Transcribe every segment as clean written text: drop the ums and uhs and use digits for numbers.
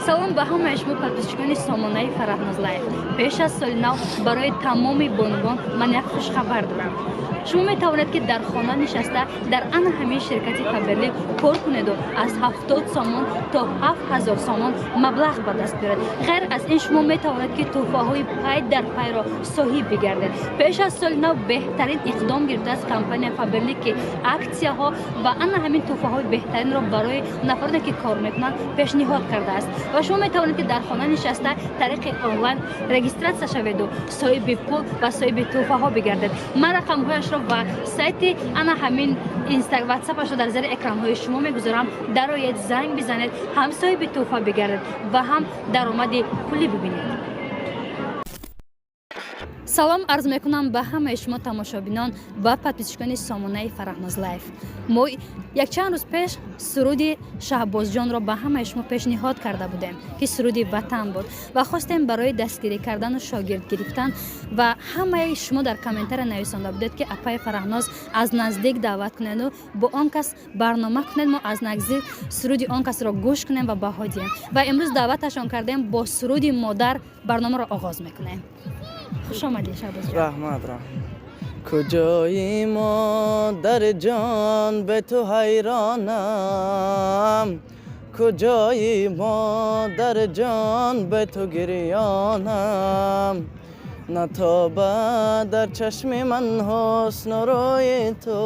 салом ба ҳамаи шумо подписчикони сомонаи Фарахноз лайв. Пеш аз соли нав барои тамоми бонувон ман як хушхабар дорам. шумо метавонед ки дар хона нишаста дар ана ҳамин ширкати Фаберли кор кунеду аз 70 сомон то 7000 сомон маблағ ба даст биёред. ғайр аз ин шумо метавонед ки тӯҳфаҳои пай дар пайро соҳиб бигардед. пеш аз соли нав беҳтарин иқдом гирифтааст компания Фаберли ки аксияҳо ва ана ҳамин тӯҳфаҳои беҳтаринро барои нафароне ки кор мекунанд пешниҳод кардааст. ва шумо метавонед ки дар хона нишаста тариқи онлайн регистратсия шаведу соҳиби пул ва соҳиби тӯҳфаҳо бигардед. ман рақамҳояшро ва сайти ана ҳамин ватсапашро дар зери экранҳои шумо мегузорам. дароед занг бизанед, ҳам соҳиби тӯҳфа бигардед ва ҳам даромади пулӣ бибинед. салом арз мекунам ба ҳамаи шумо тамошобинон ва подписчикони сомонаи Фарахноз лайв. мо якчанд рӯз пеш суруди Шаҳбозҷонро ба ҳамаи шумо пешниҳод карда будем ки суруди ватан буд ва хостем барои дастгирӣ кардану шогирд гирифтан ва ҳамаи шумо дар комментария нависонда будед ки апаи Фарахноз аз наздик даъват кунеду бо он кас барнома кунед, мо аз наздик суруди он касро гӯш кунем ва баҳо диҳем. ва имрӯз даъваташон кардем бо суруди модар барномаро оғоз мекунем. خوش آمدی شهبازجان. رحمت کجایی مادر جان به تو حیرانم، کجایی مادر جان به تو گریانم، نتابد در چشم من حسن و روی تو،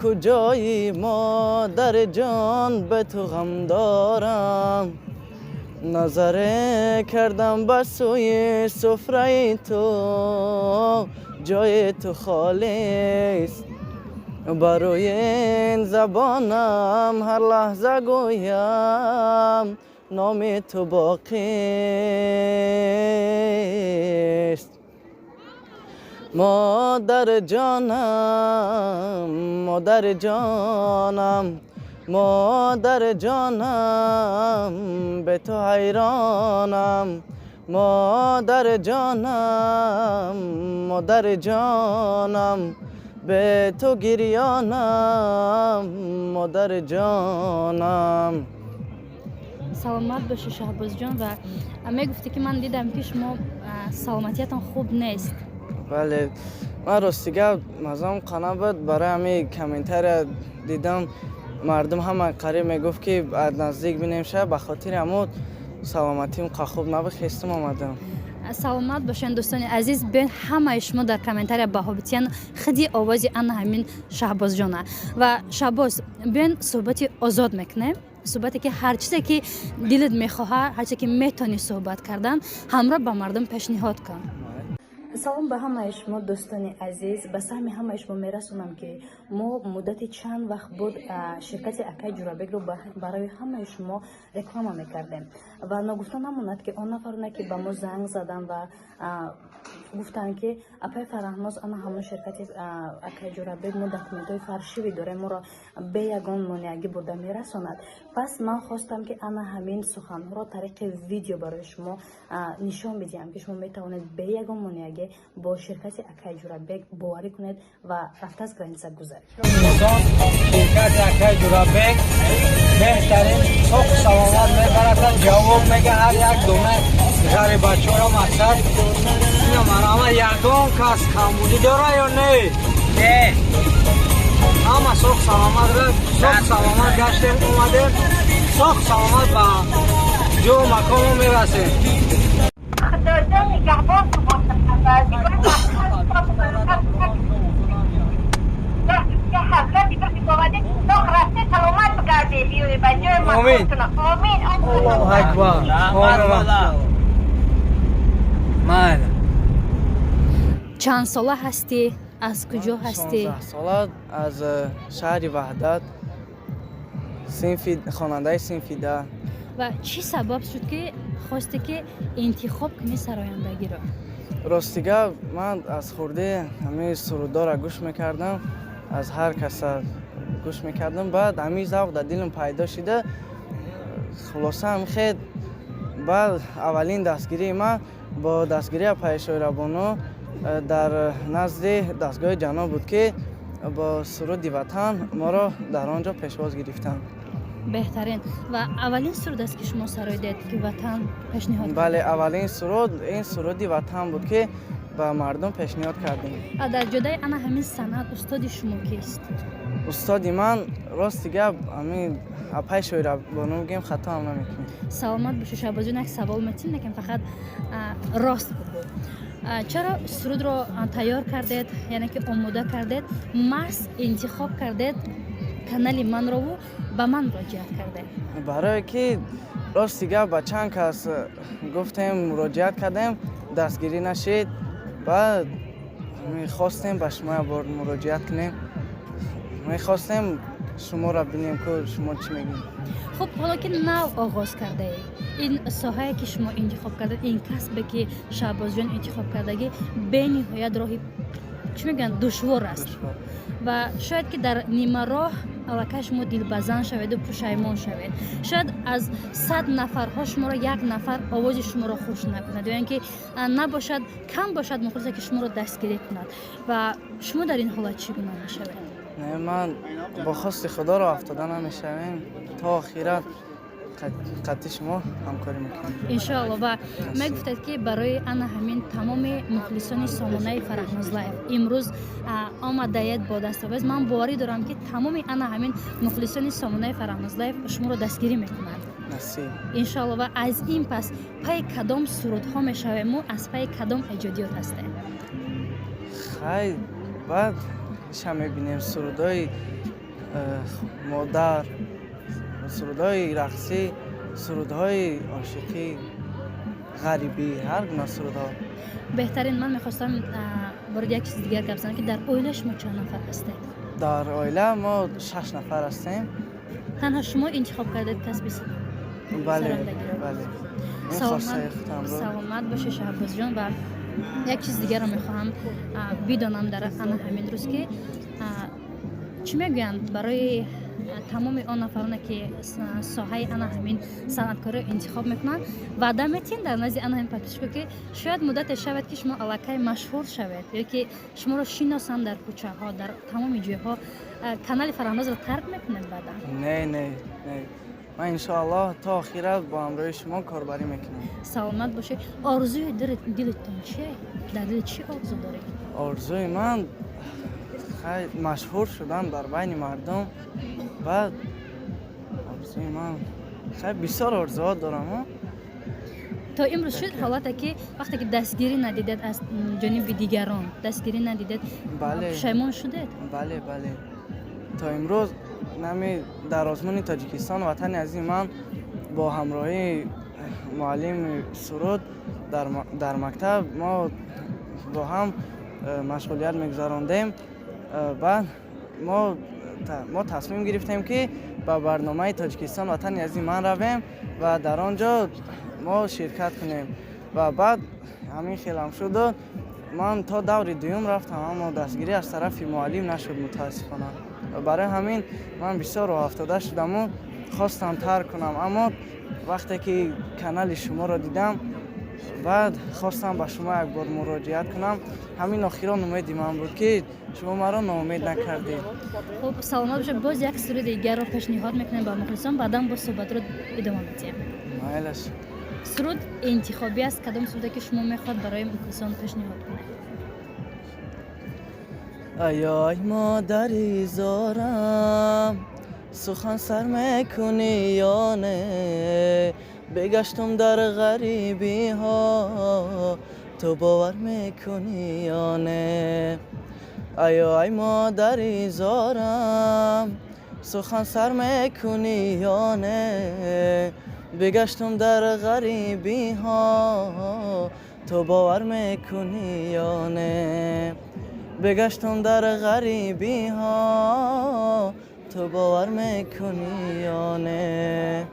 کجایی مادر جان به تو غم دارم، نظره کردم به سوی سفره تو، جای تو خالی است، بروی این زبانم هر لحظه گویم نام تو باقی است. مادر جانم، مادر جانم، مادر جانم به تو حیرانم، مادر جانم، مادر جانم به تو گریانم، مادر جانم. سلامت باشی شهبازجان. و میگفتی که من دیدم که شما سلامتیتان خوب نیست. بله، من راستیگه مزام قناه بود برای همین کامنتر دیدم مردم همه قریب میگفت که از نزدیک بینیم شه، به خاطر همون سلامتیم خوب نبود خستم آمدم. سلامت باشین دوستان عزیز. بین همه شما در کامنتاریا بها بتین خدی آوازی آن همین شهبازجانه و شهباز بین صحبتی آزاد میکنه، صحبتی که هر چیزی که دلت میخواه، هر چیزی که میتونی صحبت کردن همراه با مردم پیشنهاد کن. салом ба ҳамаи шумо дӯстони азиз. ба саҳми ҳамаи шумо мерасонам ки мо муддати чанд вақт буд ширкати Акай Ҷурабекро барои ҳамаи шумо реклама мекардем ва ногуфта намонад ки он нафароне ки ба мо занг задан ва гуфтанд ки апаи Фарахноз ана ҳамон ширкати Акай Ҷурабек мо документҳои фаршивӣ дорем, моро бе ягон монеагӣ бурда мерасонад. пас ман хостам ки ана ҳамин суханҳоро тариқи видео барои шумо нишон бидиҳам ки шумо метавонед бе ягон монеагӣ با شرکت اکای جورابک باوری کنید و رفته از گرانیسه گذارید. شرکت اکای جورابک بهترین سوق سلامت میبرد، جواب میگه هر یک دونه غیر بچه ها مقصد اینا مرامه یکدوم کس کمبودی داره یا نه؟ نه همه سوق سلامت را سوق سلامت گشتیم اومدیم، سوق سلامت با جو مکان میرسیم. خداوند نگهبان تو باشه. آمین. الله اکبر. من چند ساله هستی؟ از کجا هستی؟ 16 ساله از شهر وحدت، خواننده صنف ده. و چی سبب شد که خواستی که انتخاب کنی سرایندگی را؟ راستیگه من از خورده همه سرودا را گوش میکردم، از هر کس گوش میکردم، بعد همین ذوق در دلم پیدا شده. خلاصه هم خیلی بعد اولین دستگیری من با دستگیری پیشوی ربانو در نزد دستگاه جناب بود که با سرود وطن ما را در آنجا پیشواز گرفتند. بهترین و اولین سرود است که شما سرای دید که وطن پیشنهاد کرد. بله اولین سرود این سرودی وطن بود که به مردم پیشنهاد کردیم. در جدای انا همین صنعت استاد شما کیست؟ استادی من راست گپ همین اپای شویره بانو میگیم خطا هم نمیکنیم. سلامت باشه شهباز جان، یک سوال میتین نکن فقط راست بگو. چرا سرود رو تیار کردید، یعنی که آماده کردید، محض انتخاب کردید کانال من رو به من مراجعت کرده؟ برای که راست گپ با چند کس گفتیم مراجعت کردیم دستگیری نشید، بعد میخواستیم به شما بار مراجعت کنیم، میخواستیم شما را ببینیم که شما چی میگین. خب حالا که نو آغاز کرده این ساحه که شما انتخاب کرده، این کسبی که شهباز جان انتخاب کردگی به نهایت راهی چی میگن دشوار است و شاید که در نیمه راه الکی شما دلبزن شوید و پشیمان شوید. شاید از 100 نفرها شما را یک نفر آواز شما را خوش نکند یا اینکه نباشد کم باشد مخلصه که شما را دستگیری کند و شما در این حالت چگونه میشوید؟ نه من با خواست خدا را افتاده نمیشویم تا آخرت قطعی شما همکاری میکنیم انشاءالله. و میگفتید که برای انا همین تمام مخلصان سامانه فرهناز لایف امروز آمدید با دستاویز، من باوری دارم که تمام انا همین مخلصان سامانه فرهناز لایف شما رو دستگیری میکنند نصیب انشاءالله. و از این پس پای کدام سرودها میشویم و از پای کدام ایجادیات هسته؟ خیلی بعد شما میبینیم سرودای مادر، سرودهای رقصی، سرودهای عاشقی، غریبی، هر گونه سرودها. بهترین من میخواستم برای یک چیز دیگر گپ بزنم که در اویلش ما چند نفر هستید؟ در عائله ما 6 نفر هستیم. تنها شما انتخاب کردید کسب بله سرندگی رو؟ بله این خواسته ختم سلامت باشه شهباز جان. و یک چیز دیگر رو میخواهم بدانم در انا همین روز که چی میگویند برای تمام آن نفرانی که ساحه انا همین صنعتکاری انتخاب میکنن وعده میتین در نزد انا همین پاتشکو که شاید مدت شود که شما الکی مشهور شوید یا که شما رو شناسن در کوچه ها در تمام جاها، کانال فرهناز رو ترک میکنید بعدا؟ نه من انشاءالله تا آخرت با همراه شما کاربری میکنم. سلامت باشه. آرزوی دلتون چیه؟ در دل چی آرزو دارید؟ آرزوی من خیلی مشهور شدن در بین مردم. بعد آرزوی من خیلی بسیار آرزوها دارم. تا امروز شد حالاته که وقتی که دستگیری ندیدید از جانب دیگران، دستگیری ندیدید بله پشیمان شدید؟ بله تا امروز نمی در آزمون تاجیکستان وطن عزیز من با همراهی معلم سرود در مکتب ما با هم مشغولیت میگذراندیم. بعد ما تصمیم گرفتیم که با برنامه تاجیکستان وطن عزیز من رویم و در آنجا ما شرکت کنیم و بعد همین خیلی هم شد و من تا دور دوم رفتم اما دستگیری از طرف معلم نشد متاسفانه. برای همین من بسیار راه افتاده شدم و خواستم ترک کنم، اما وقتی که کانال شما را دیدم بعد خواستم به شما یک بار مراجعت کنم. همین آخران امیدی من بود که شما مرا ناامید نکردید. خب سلامت باشه. باز یک سرود دیگر رو پیشنهاد میکنیم با مخلصان، بعدا با صحبت رو ادامه میدیم. مایلش سرود انتخابی است، کدام سروده که شما میخواد برای مخلصان پیشنهاد کنید؟ ای مادری زارم سخن سر میکنی یا نه، بگشتم در غریبی ها تو باور میکنی یا نه. ای مادری زارم سخن سر میکنی یا نه، بگشتم در غریبی ها تو باور میکنی یا نه. بگشتم در غریبی ها تو باور میکنی یا نه.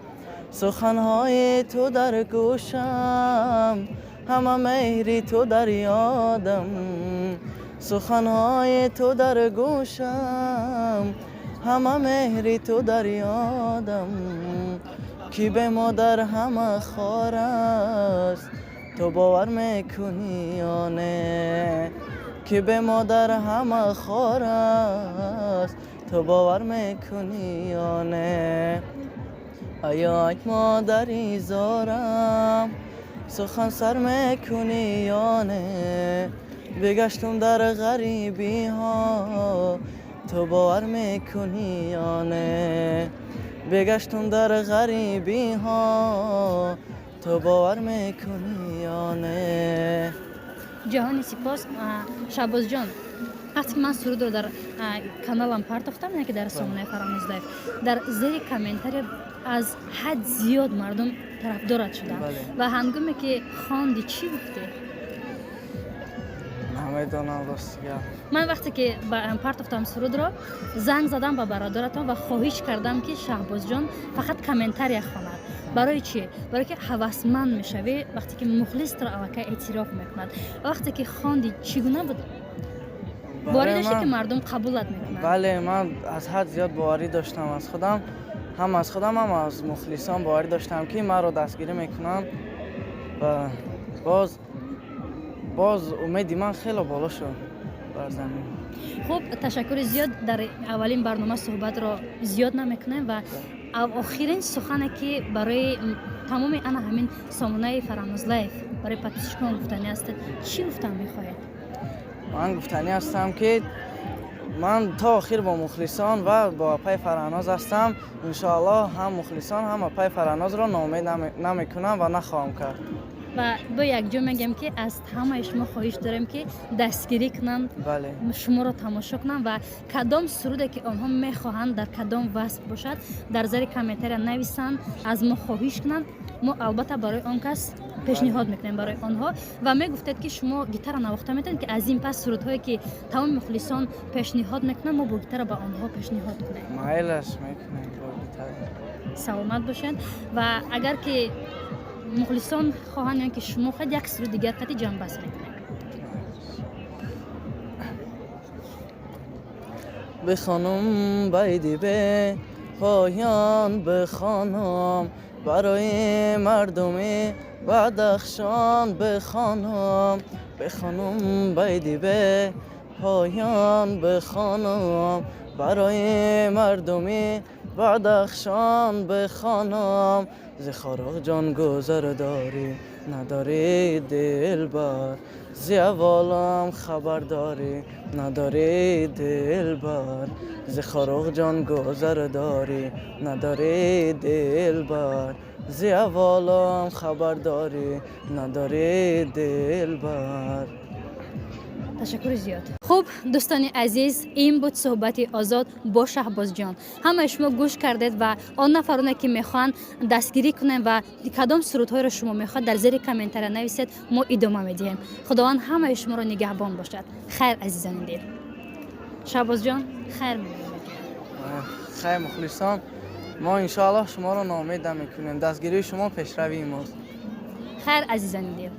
سخنهای تو در گوشم همه مهری تو در یادم، سخنهای تو در گوشم همه مهری تو در یادم. کی به مادر همه خوار است تو باور میکنی یا نه. کی به مادر همه خوار است تو باور میکنی یا نه. آی مادری زارم سخن سر میکنی یا نه بگشتم در غریبی ها تو باور میکنی یا نه بگشتم در غریبی ها تو باور میکنی یا نه. جهانی سپاس. شهباز جان، وقتی که من سرود رو در کانالم پرداختم، نه که در سامانه فراموز لایف، در زیر کامنتاری از حد زیاد مردم طرفدارت شدن و هنگامی که خواندی چی گفتی؟ نمیدونم راستیه. من وقتی که پرداختم سرود رو زنگ زدم به برادرتم و خواهش کردم که شهباز جان فقط کامنتاری خواند. برای چی؟ برای که هوسمند میشوی وقتی که مخلص تو اوکه اعتراف میکند. وقتی که خواندی چگونه بود؟ باوری داشتی که مردم قبولت میکنن؟ بله، من از حد زیاد باوری داشتم از خودم، هم از مخلصان باوری داشتم که من رو دستگیری میکنن و باز امیدی من خیلی بالا شد بر زمین. خب تشکر زیاد. در اولین برنامه صحبت رو زیاد نمیکنیم و آخرین سخنی که برای تمام همین سامانه فراموز لایف برای پاتیشکان گفتنی هستید چی گفتن میخواهید؟ من گفتنی هستم که من تا آخر با مخلصان و با پای فراناز هستم. انشاءالله هم مخلصان هم پای فراناز رو ناامید نمیکنم و نخواهم کرد. و با یک جا میگم که از همه شما خواهش دارم که دستگیری کنن، بله. شما رو تماشا کنن و کدام سروده که آنها میخواهند در کدام وصف باشد در زیر کامنتر نویسن، از ما خواهش کنن. ما البته برای آن کس پیشنهاد میکنیم برای آنها و میگفتید که شما گیتار نواخته میتونید که از این پس سرودهایی که تمام مخلصان پیشنهاد میکنن ما با گیتار با آنها پیشنهاد کنیم. مایلش میکنیم با گیتار. سلامت باشین و اگر که مخلصان خواهند که شما خود یک سرود دیگر خطی جان بس میکنید. بخوانم بیدی به پایان بخوانم برای مردمی بدخشان بخوانم بیدی به پایان بخوانم برای مردمی بدخشان بخوانم ز خاراق جان گذر داری نداری دلبر ز احوالم خبر داری نداری دلبر ز خاراق جان گذر داری نداری دلبر ز احوالم خبر داری نداری دلبر. تشکر زیاد. خب دوستان عزیز، این بود صحبت آزاد با شهباز جان. همه شما گوش کردید و آن نفرانی که میخوان دستگیری کنن و کدام سرودهای رو شما میخواد در زیر کامنتر نویسید، ما ادامه میدیم. خداوند همه شما رو نگهبان باشد. خیر عزیزان دل. شهباز جان خیر میگیم. خیر مخلصان، ما انشاءالله شما رو ناامید نمیکنیم. دستگیری شما پیشروی ماست. خیر عزیزان دل.